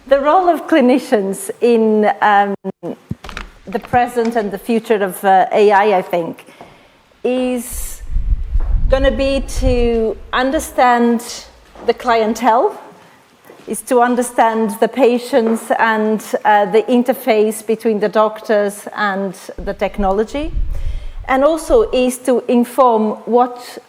The role of clinicians in the present and the future of AI, I think, is going to be to understand the clientele, is to understand the patients and the interface between the doctors and the technology, and also is to inform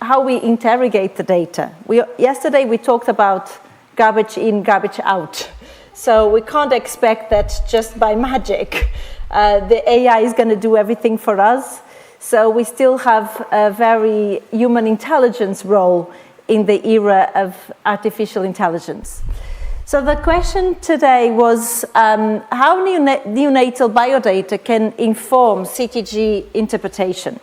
how we interrogate the data. Yesterday we talked about garbage in, garbage out. So we can't expect that just by magic the AI is going to do everything for us. So we still have a very human intelligence role in the era of artificial intelligence. So the question today was how neonatal biodata can inform CTG interpretation.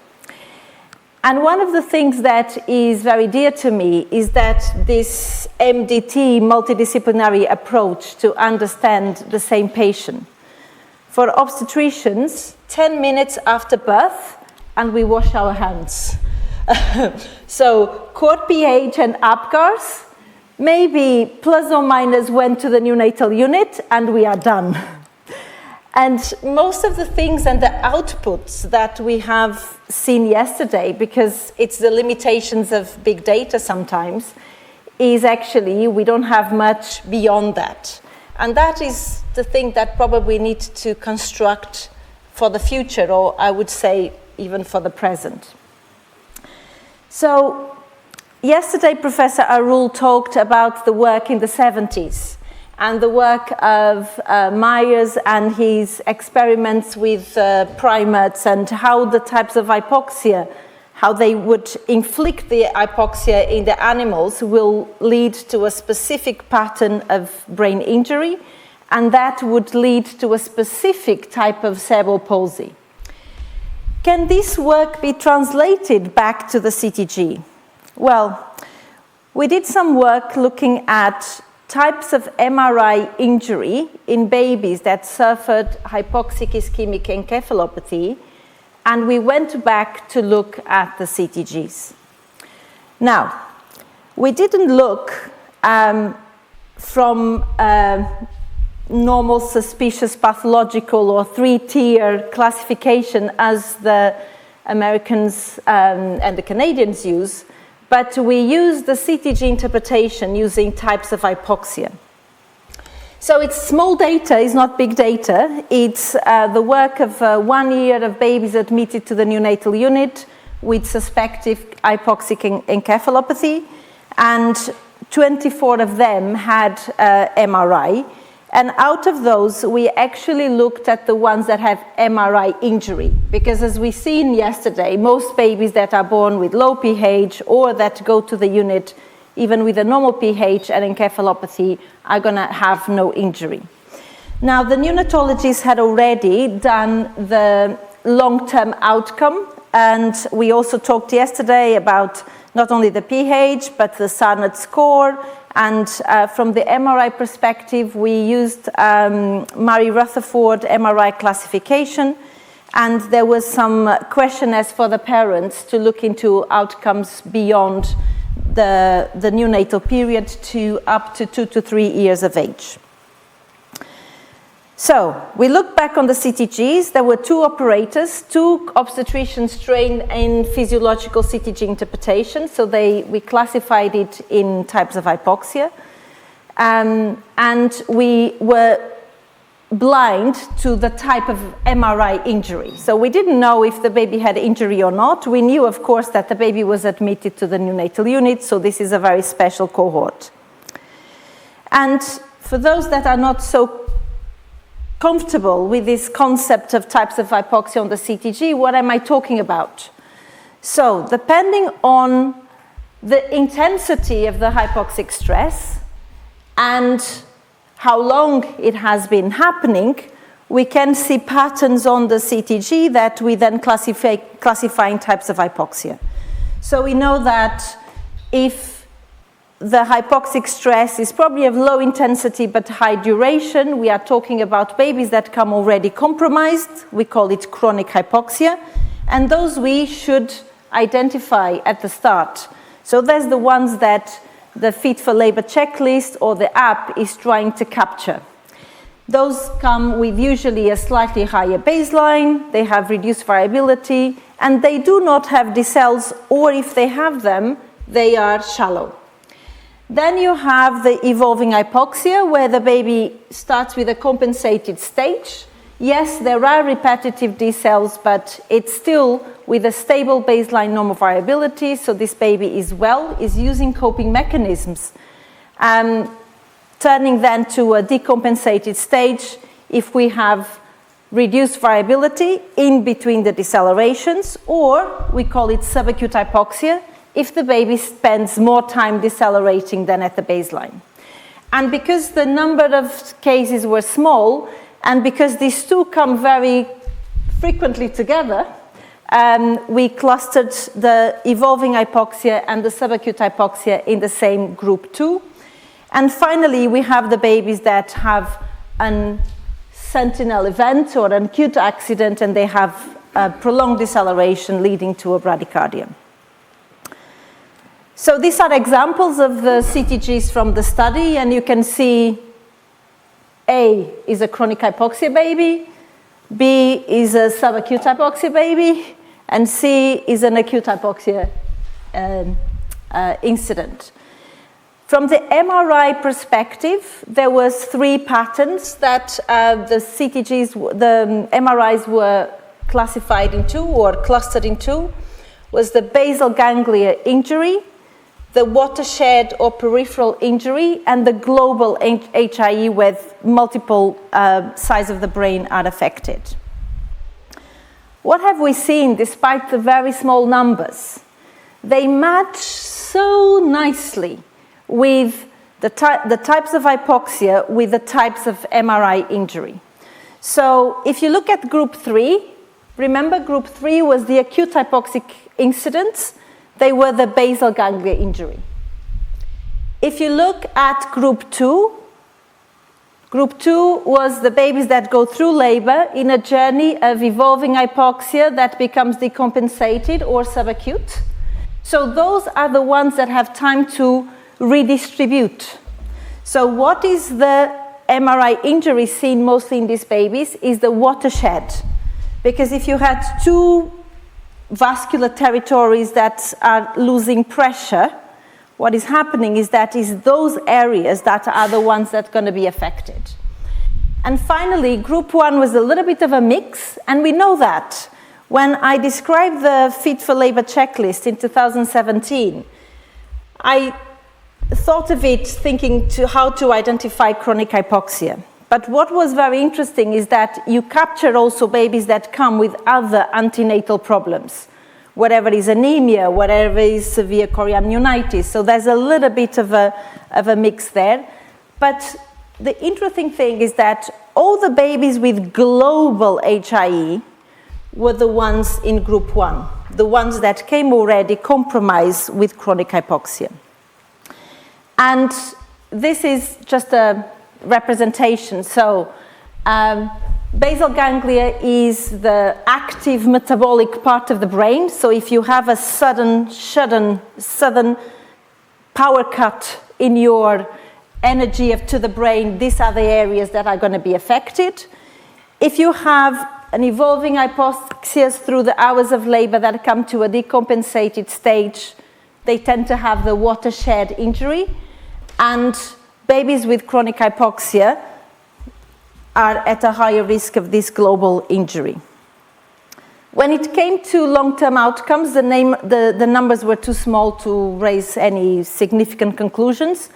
And one of the things that is very dear to me is that this MDT, multidisciplinary approach to understand the same patient. For obstetricians, 10 minutes after birth, and we wash our hands. So cord pH and APGARs, maybe plus or minus went to the neonatal unit, and we are done. And most of the things and the outputs that we have seen yesterday, because it's the limitations of big data sometimes, is actually we don't have much beyond that. And that is the thing that probably need to construct for the future, or I would say even for the present. So yesterday, Professor Arul talked about the work in the 70s and the work of Myers and his experiments with primates and how the types of hypoxia, how they would inflict the hypoxia in the animals will lead to a specific pattern of brain injury, and that would lead to a specific type of cerebral palsy. Can this work be translated back to the CTG? Well, we did some work looking at types of MRI injury in babies that suffered hypoxic ischemic encephalopathy, and we went back to look at the CTGs. Now, we didn't look from normal, suspicious, pathological, or three-tier classification as the Americans and the Canadians use, but we use the CTG interpretation using types of hypoxia. So it's small data, it's not big data. It's the work of 1 year of babies admitted to the neonatal unit with suspected hypoxic encephalopathy, and 24 of them had MRI. And out of those, we actually looked at the ones that have MRI injury, because as we seen yesterday, most babies that are born with low pH or that go to the unit, even with a normal pH and encephalopathy, are going to have no injury. Now, the neonatologists had already done the long-term outcome, and we also talked yesterday about not only the pH, but the SARNET score. And from the MRI perspective, we used Mary Rutherford MRI classification, and there was some questionnaires for the parents to look into outcomes beyond the neonatal period to up to 2 to 3 years of age. So we look back on the CTGs. There were 2 operators, 2 obstetricians trained in physiological CTG interpretation. So we classified it in types of hypoxia. And we were blind to the type of MRI injury. So we didn't know if the baby had injury or not. We knew, of course, that the baby was admitted to the neonatal unit. So this is a very special cohort. And for those that are not so comfortable with this concept of types of hypoxia on the CTG, what am I talking about? So, depending on the intensity of the hypoxic stress and how long it has been happening, we can see patterns on the CTG that we then classify in types of hypoxia. So we know that if the hypoxic stress is probably of low intensity but high duration, we are talking about babies that come already compromised. We call it chronic hypoxia. And those we should identify at the start. So there's the ones that the Fit for Labor checklist or the app is trying to capture. Those come with usually a slightly higher baseline, they have reduced variability, and they do not have decels, or if they have them, they are shallow. Then you have the evolving hypoxia, where the baby starts with a compensated stage. Yes, there are repetitive decels, but it's still with a stable baseline normal variability, so this baby is using coping mechanisms. Turning then to a decompensated stage if we have reduced variability in between the decelerations, or we call it subacute hypoxia if the baby spends more time decelerating than at the baseline. And because the number of cases were small, and because these two come very frequently together, we clustered the evolving hypoxia and the subacute hypoxia in the same group 2. And finally, we have the babies that have a sentinel event or an acute accident, and they have a prolonged deceleration leading to a bradycardia. So these are examples of the CTGs from the study, and you can see A is a chronic hypoxia baby, B is a subacute hypoxia baby, and C is an acute hypoxia incident. From the MRI perspective, there was 3 patterns that the MRIs were classified into or clustered into. Was the basal ganglia injury, the watershed or peripheral injury, and the global HIE with multiple sides of the brain are affected. What have we seen despite the very small numbers? They match so nicely with the types of hypoxia with the types of MRI injury. So if you look at group 3, remember group 3 was the acute hypoxic incidents. They were the basal ganglia injury. If you look at group 2 was the babies that go through labor in a journey of evolving hypoxia that becomes decompensated or subacute. So those are the ones that have time to redistribute. So what is the MRI injury seen mostly in these babies is the watershed. Because if you had 2 vascular territories that are losing pressure, what is happening is that those areas that are the ones that are going to be affected. And finally, group 1 was a little bit of a mix, and we know that. When I described the Fit for Labor checklist in 2017, I thought of it thinking to how to identify chronic hypoxia. But what was very interesting is that you capture also babies that come with other antenatal problems, whatever is anemia, whatever is severe chorioamnionitis. So there's a little bit of a mix there. But the interesting thing is that all the babies with global HIE were the ones in group 1, the ones that came already compromised with chronic hypoxia. And this is just a representation. So basal ganglia is the active metabolic part of the brain. So if you have a sudden power cut in your energy to the brain, these are the areas that are going to be affected. If you have an evolving hypoxia through the hours of labor that come to a decompensated stage, they tend to have the watershed injury. And babies with chronic hypoxia are at a higher risk of this global injury. When it came to long-term outcomes, the numbers were too small to raise any significant conclusions,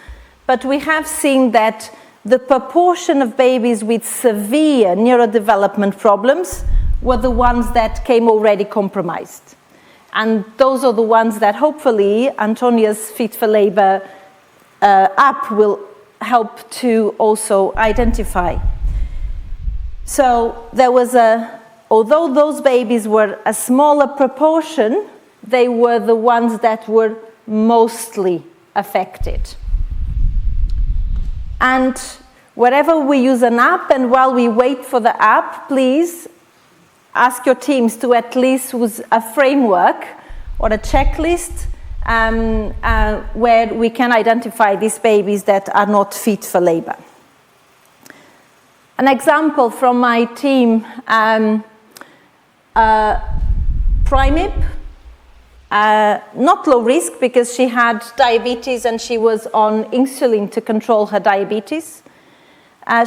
but we have seen that the proportion of babies with severe neurodevelopment problems were the ones that came already compromised. And those are the ones that hopefully Antonia's Fit for Labor app will help to also identify. So there was although those babies were a smaller proportion, they were the ones that were mostly affected. And wherever we use an app, and while we wait for the app, please ask your teams to at least use a framework or a checklist where we can identify these babies that are not fit for labor. An example from my team, Primip, not low risk because she had diabetes and she was on insulin to control her diabetes.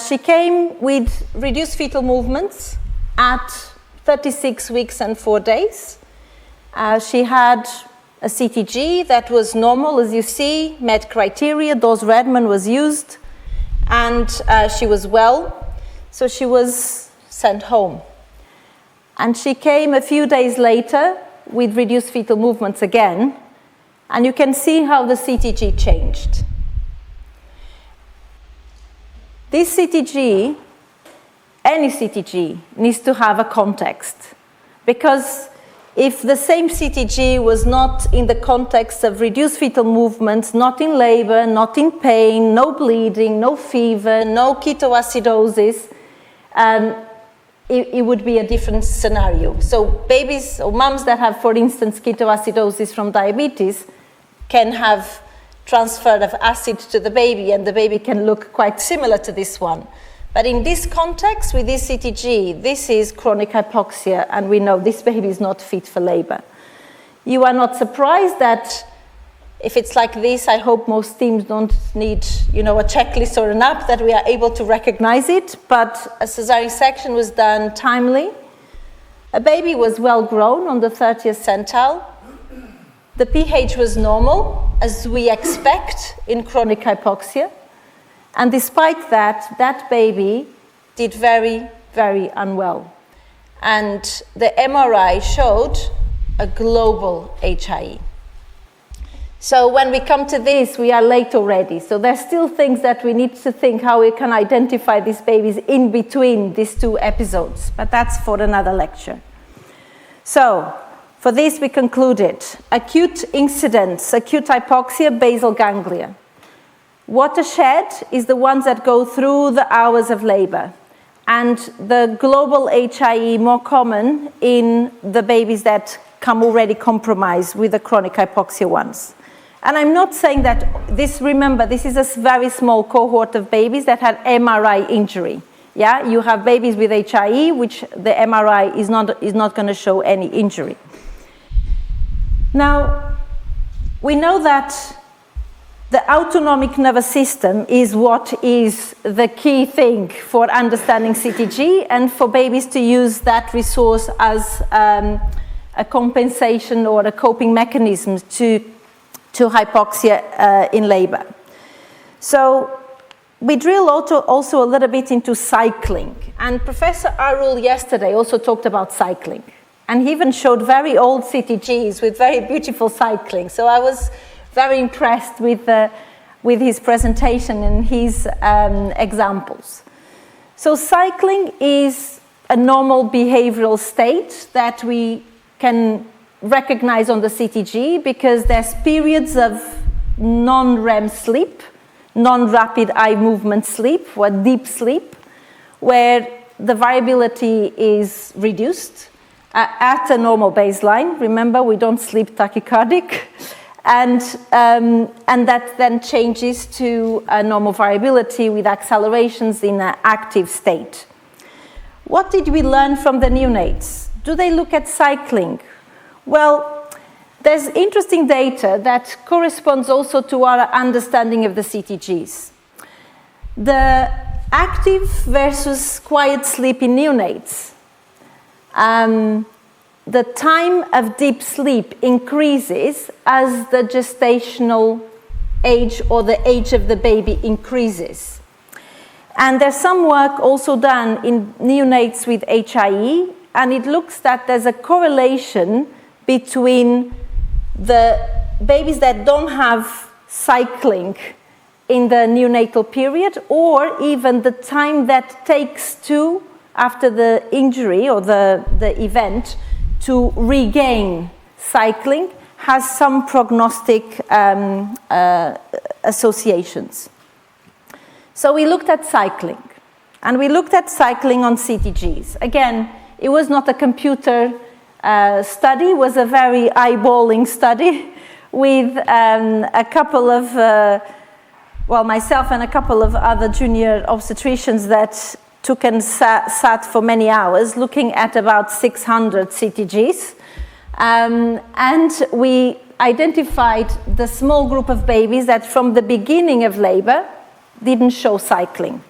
She came with reduced fetal movements at 36 weeks and 4 days. She had a CTG that was normal, as you see, met criteria, dose regimen was used, and she was well, so she was sent home. And she came a few days later with reduced fetal movements again, and you can see how the CTG changed. This CTG, any CTG, needs to have a context, because if the same CTG was not in the context of reduced fetal movements, not in labor, not in pain, no bleeding, no fever, no ketoacidosis, it would be a different scenario. So babies or moms that have, for instance, ketoacidosis from diabetes can have transfer of acid to the baby, and the baby can look quite similar to this one. But in this context, with this CTG, this is chronic hypoxia, and we know this baby is not fit for labor. You are not surprised that if it's like this, I hope most teams don't need, a checklist or an app, that we are able to recognize it, but a cesarean section was done timely. A baby was well grown on the 30th centile. The pH was normal, as we expect in chronic hypoxia. And despite that, that baby did very, very unwell. And the MRI showed a global HIE. So when we come to this, we are late already. So there's still things that we need to think how we can identify these babies in between these two episodes. But that's for another lecture. So for this, we concluded acute incidence, acute hypoxia, basal ganglia. Watershed is the ones that go through the hours of labor, and the global HIE more common in the babies that come already compromised with the chronic hypoxia ones. And I'm not saying that this, remember, this is a very small cohort of babies that had MRI injury. Yeah, you have babies with HIE, which the MRI is not going to show any injury. Now, we know that the autonomic nervous system is what is the key thing for understanding CTG and for babies to use that resource as a compensation or a coping mechanism to hypoxia in labor. So we drill also a little bit into cycling. And Professor Arul yesterday also talked about cycling. And he even showed very old CTGs with very beautiful cycling. So I was very impressed with his presentation and his examples. So cycling is a normal behavioral state that we can recognize on the CTG because there's periods of non-REM sleep, non-rapid eye movement sleep, or deep sleep, where the variability is reduced at a normal baseline. Remember, we don't sleep tachycardic. And that then changes to a normal variability with accelerations in an active state. What did we learn from the neonates? Do they look at cycling? Well, there's interesting data that corresponds also to our understanding of the CTGs. The active versus quiet sleep in neonates. The time of deep sleep increases as the gestational age or the age of the baby increases. And there's some work also done in neonates with HIE, and it looks that there's a correlation between the babies that don't have cycling in the neonatal period, or even the time that takes to, after the injury or the event, to regain cycling has some prognostic associations. So we looked at cycling, and we looked at cycling on CTGs. Again, it was not a computer study, it was a very eyeballing study with a couple of, myself and a couple of other junior obstetricians that took and sat for many hours looking at about 600 CTGs. And we identified the small group of babies that from the beginning of labor didn't show cycling.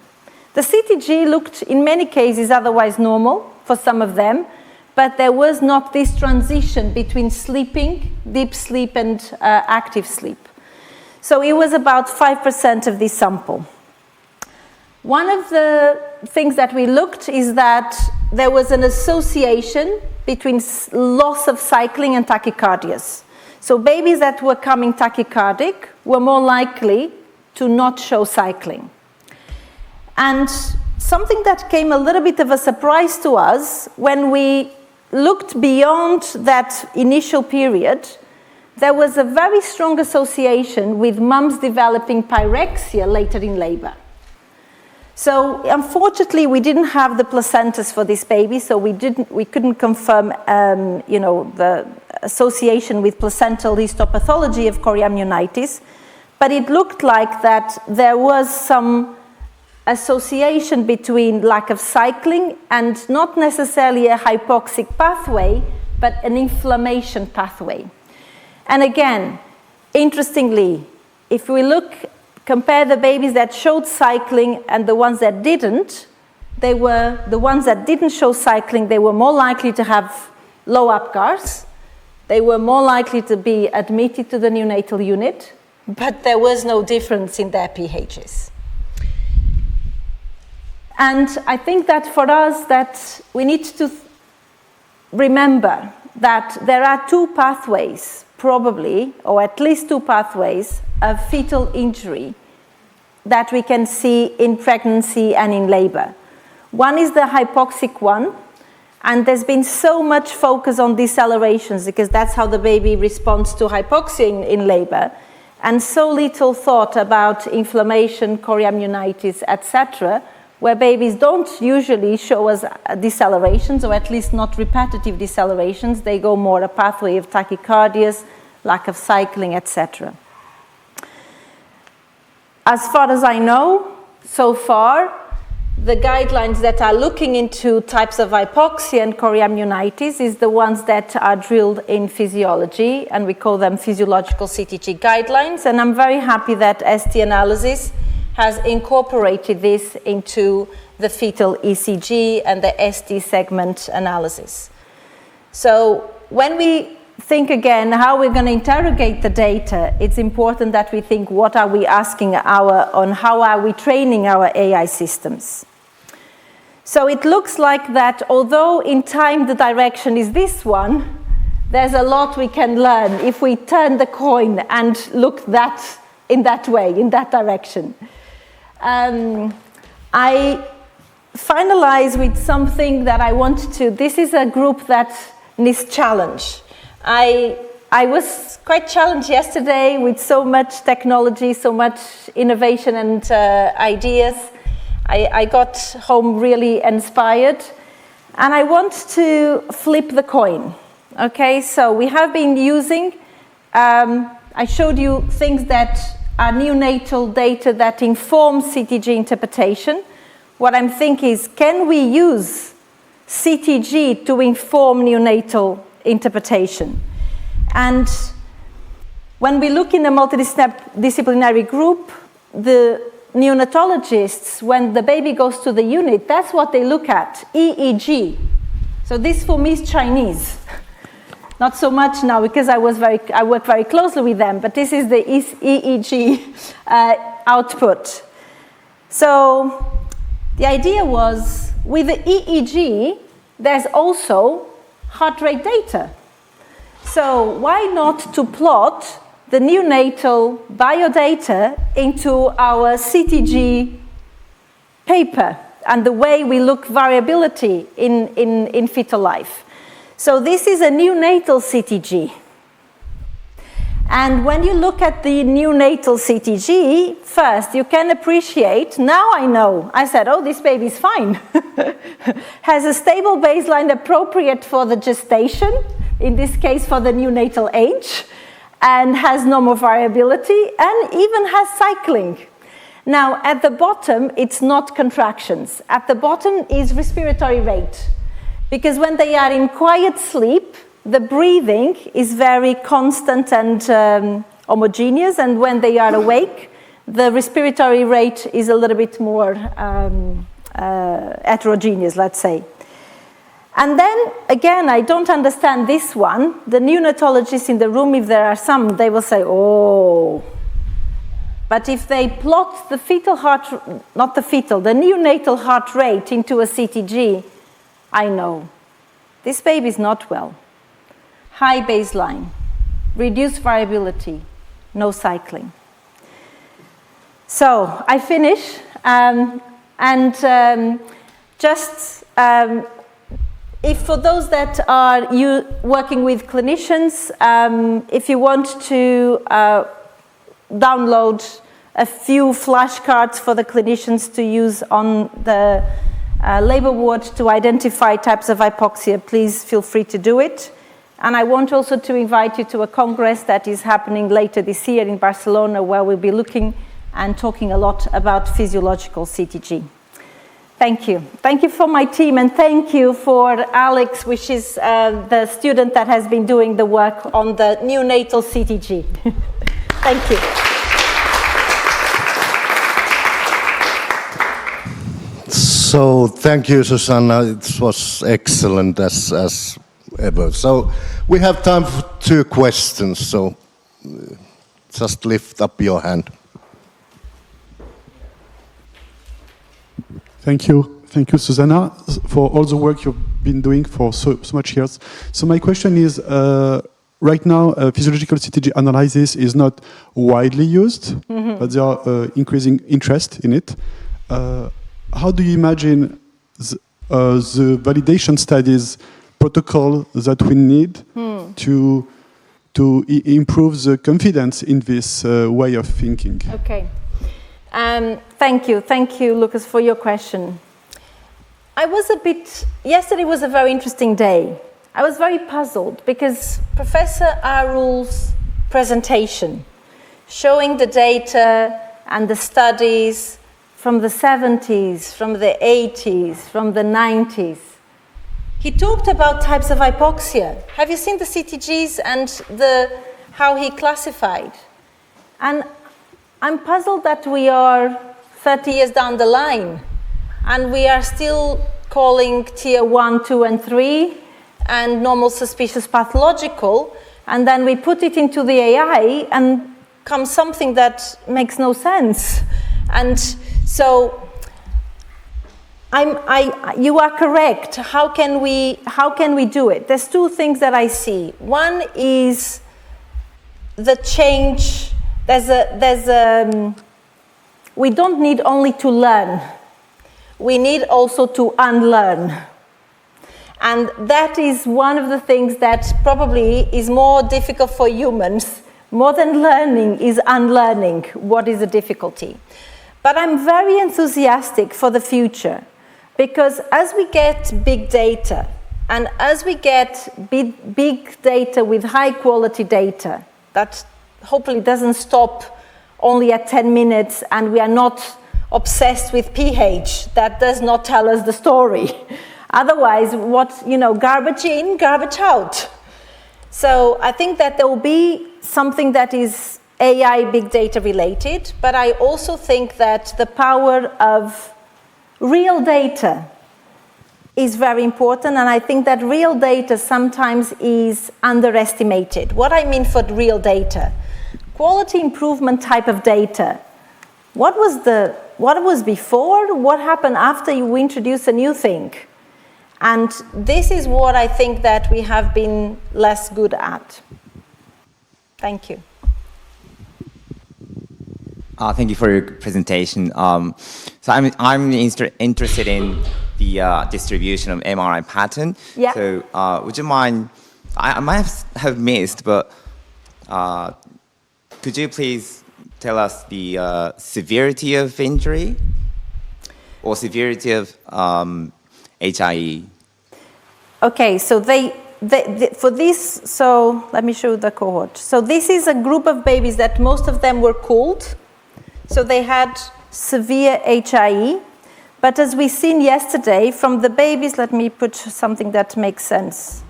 The CTG looked in many cases otherwise normal for some of them, but there was not this transition between sleeping, deep sleep, and active sleep. So it was about 5% of this sample. One of the things that we looked is that there was an association between loss of cycling and tachycardias. So babies that were coming tachycardic were more likely to not show cycling. And something that came a little bit of a surprise to us when we looked beyond that initial period, there was a very strong association with mums developing pyrexia later in labor. So unfortunately, we didn't have the placentas for this baby, so we couldn't confirm, the association with placental histopathology of chorioamnionitis, but it looked like that there was some association between lack of cycling and not necessarily a hypoxic pathway, but an inflammation pathway. And again, interestingly, if we compare the babies that showed cycling and the ones that didn't, the ones that didn't show cycling, they were more likely to have low APGARs, they were more likely to be admitted to the neonatal unit, but there was no difference in their pHs. And I think that for us, that we need to remember that there are two pathways, probably, or at least two pathways of fetal injury that we can see in pregnancy and in labor. One is the hypoxic one, and there's been so much focus on decelerations because that's how the baby responds to hypoxia in labor, and so little thought about inflammation, chorioamnionitis, etc., where babies don't usually show us decelerations, or at least not repetitive decelerations. They go more a pathway of tachycardias, lack of cycling, etc. As far as I know, so far, the guidelines that are looking into types of hypoxia and chorioamnionitis is the ones that are drilled in physiology, and we call them physiological CTG guidelines. And I'm very happy that ST analysis has incorporated this into the fetal ECG and the ST segment analysis. So when we think again how we're going to interrogate the data, it's important that we think what are we asking on how are we training our AI systems. So it looks like that although in time the direction is this one, there's a lot we can learn if we turn the coin and look in that way, in that direction. I finalize with something that I want to, this is a group that needs challenge. I was quite challenged yesterday with so much technology, so much innovation and ideas. I got home really inspired, and I want to flip the coin. Okay, so we have been using, I showed you things that are neonatal data that inform CTG interpretation. What I'm thinking is, can we use CTG to inform neonatal interpretation? And when we look in a multidisciplinary group, the neonatologists, when the baby goes to the unit, that's what they look at, EEG. So this for me is Chinese. Not so much now because I work very closely with them, but this is the EEG output. So the idea was, with the EEG, there's also heart rate data. So why not to plot the neonatal biodata into our CTG paper and the way we look variability in fetal life. So this is a neonatal CTG. And when you look at the neonatal CTG, first you can appreciate, now I know, I said, oh, this baby's fine. Has a stable baseline appropriate for the gestation, in this case for the neonatal age, and has normal variability, and even has cycling. Now, at the bottom, it's not contractions. At the bottom is respiratory rate. Because when they are in quiet sleep, the breathing is very constant and homogeneous, and when they are awake, the respiratory rate is a little bit more heterogeneous, let's say. And then, again, I don't understand this one. The neonatologists in the room, if there are some, they will say, oh. But if they plot the fetal heart, not the fetal, the neonatal heart rate into a CTG, I know. This baby is not well. High baseline, reduced variability, no cycling. So I finish, if for those that are working with clinicians, if you want to download a few flashcards for the clinicians to use on the labor ward to identify types of hypoxia, please feel free to do it. And I want also to invite you to a congress that is happening later this year in Barcelona, where we'll be looking and talking a lot about physiological CTG. Thank you. Thank you for my team, and thank you for Alex, which is the student that has been doing the work on the neonatal CTG. Thank you. So thank you, Susana. It was excellent as ever. So we have time for 2 questions. So just lift up your hand. Thank you, Susana, for all the work you've been doing for so much years. So my question is, right now, physiological CTG analysis is not widely used, but there are increasing interest in it. How do you imagine the validation studies protocol that we need to improve the confidence in this way of thinking? Okay. Thank you, Lucas, for your question. Yesterday was a very interesting day. I was very puzzled because Professor Arul's presentation, showing the data and the studies from the 70s, from the 80s, from the 90s, he talked about types of hypoxia. Have you seen the CTGs and how he classified? And I'm puzzled that we are 30 years down the line and we are still calling tier 1, 2, and 3 and normal suspicious pathological, and then we put it into the AI and comes something that makes no sense. And so you are correct. How can we do it? There's 2 things that I see. One is the change. We don't need only to learn. We need also to unlearn. And that is one of the things that probably is more difficult for humans. More than learning is unlearning. What is the difficulty? But I'm very enthusiastic for the future, because as we get big data, and as we get big data with high quality data, that hopefully doesn't stop only at 10 minutes, and we are not obsessed with pH. That does not tell us the story. Otherwise, garbage in, garbage out. So I think that there will be something that is AI big data related, but I also think that the power of real data is very important, and I think that real data sometimes is underestimated. What I mean for real data, quality improvement type of data. What was before? What happened after you introduce a new thing? And this is what I think that we have been less good at. Thank you. Thank you for your presentation. So I'm interested in the distribution of MRI pattern. Yeah. So would you mind, I might have missed, but could you please tell us the severity of injury or severity of HIE? Okay, so for this, so let me show you the cohort. So this is a group of babies that most of them were cooled. So they had severe HIE, but as we seen yesterday, from the babies, let me put something that makes sense.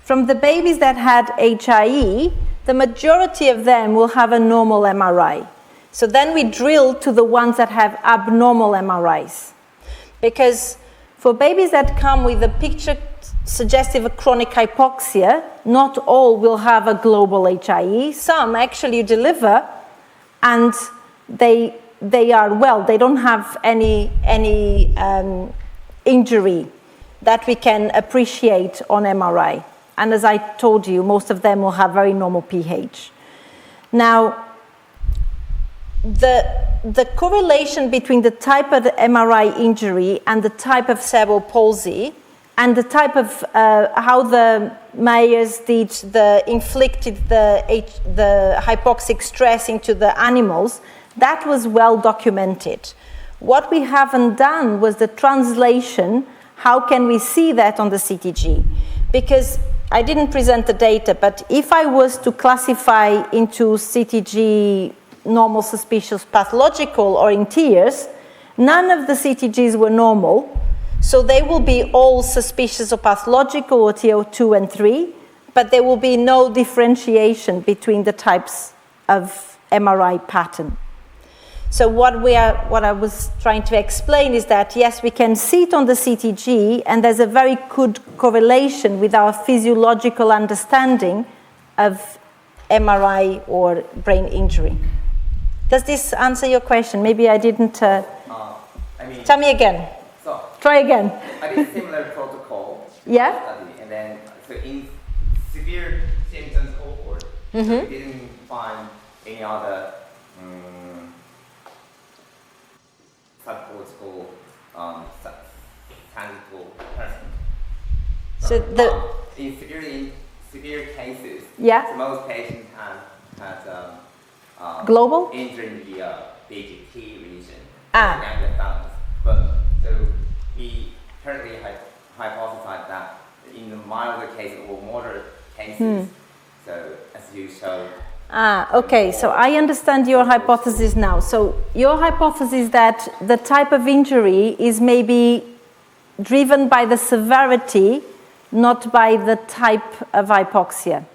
From the babies that had HIE, the majority of them will have a normal MRI. So then we drill to the ones that have abnormal MRIs. Because for babies that come with a picture suggestive of chronic hypoxia, not all will have a global HIE. Some actually deliver and they are well. They don't have any injury that we can appreciate on MRI. And as I told you, most of them will have very normal pH. Now, the correlation between the type of MRI injury and the type of cerebral palsy and the type of how the Meyers did inflicted the hypoxic stress into the animals, that was well documented. What we haven't done was the translation. How can we see that on the CTG? Because I didn't present the data, but if I was to classify into CTG normal, suspicious, pathological, or in tiers, none of the CTGs were normal. So they will be all suspicious or pathological, or tier 2 and 3, but there will be no differentiation between the types of MRI pattern. So what I was trying to explain is that, yes, we can see it on the CTG, and there's a very good correlation with our physiological understanding of MRI or brain injury. Does this answer your question? Maybe I didn't... Tell me again. So, try again. I did a similar protocol. Yeah? Study, and then, so in severe symptoms cohort, we didn't find any other subcortical, tangible person. So in severe cases, yeah, so most patients had global injury in the BGP region, Ah. but so we currently hypothesize that in the milder cases or moderate cases, so as you showed. Okay, so I understand your hypothesis now. So your hypothesis that the type of injury is maybe driven by the severity, not by the type of hypoxia.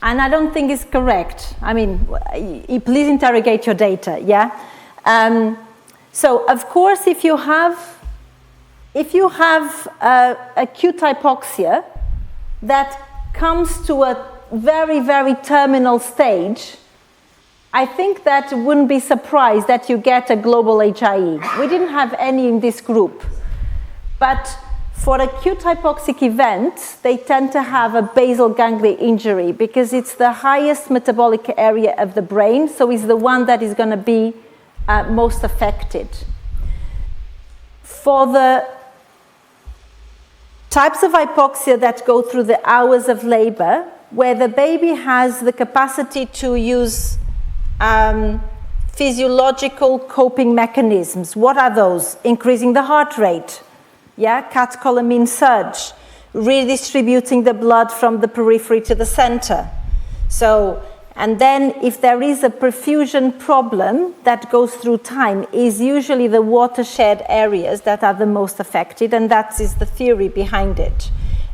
And I don't think it's correct. I mean, please interrogate your data, yeah? So of course, if you have acute hypoxia that comes to a very, very terminal stage, I think that wouldn't be surprised that you get a global HIE. We didn't have any in this group. But for acute hypoxic events, they tend to have a basal ganglia injury because it's the highest metabolic area of the brain, so it's the one that is going to be most affected. For the types of hypoxia that go through the hours of labor, where the baby has the capacity to use physiological coping mechanisms. What are those? Increasing the heart rate, yeah, catecholamine surge, redistributing the blood from the periphery to the center. So, and then if there is a perfusion problem that goes through time, is usually the watershed areas that are the most affected, and that is the theory behind it.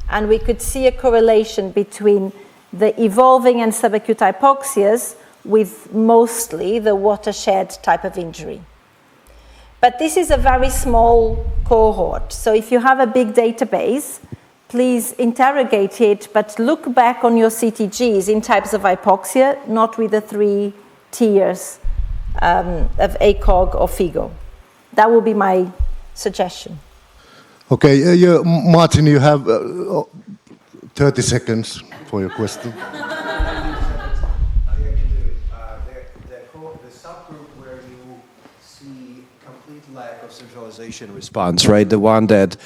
And we could see a correlation between the evolving and subacute hypoxias with mostly the watershed type of injury. But this is a very small cohort. So if you have a big database, please interrogate it, but look back on your CTGs in types of hypoxia, not with the 3 tiers of ACOG or FIGO. That would be my suggestion. Okay, Martin, you have 30 seconds for your question. The subgroup where you see complete lack of centralization response, right? The one that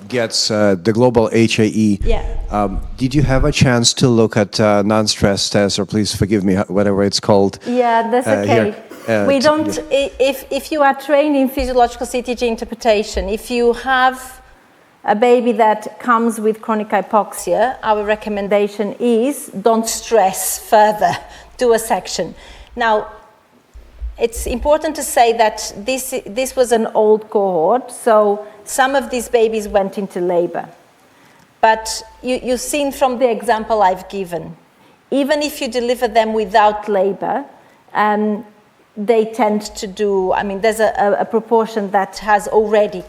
gets the global HIE. Yeah. Did you have a chance to look at non-stress tests, or please forgive me, whatever it's called? Yeah, that's okay. We don't, if you are trained in physiological CTG interpretation, if you have a baby that comes with chronic hypoxia, our recommendation is don't stress further, do a section. Now, it's important to say that this was an old cohort, so some of these babies went into labor. But you've seen from the example I've given, even if you deliver them without labor, they tend to do, I mean, there's a proportion that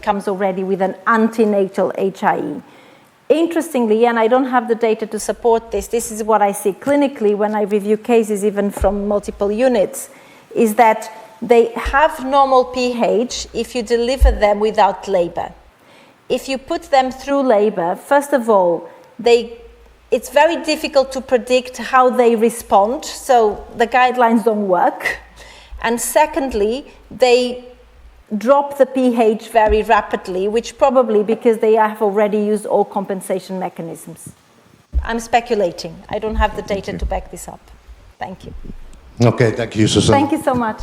comes already with an antenatal HIE. Interestingly, and I don't have the data to support this is what I see clinically when I review cases even from multiple units, is that they have normal pH if you deliver them without labor. If you put them through labor, first of all, it's very difficult to predict how they respond, so the guidelines don't work. And secondly, they drop the pH very rapidly, which probably because they have already used all compensation mechanisms. I'm speculating. I don't have the data to back this up. Thank you. Okay, thank you, Susana. Thank you so much.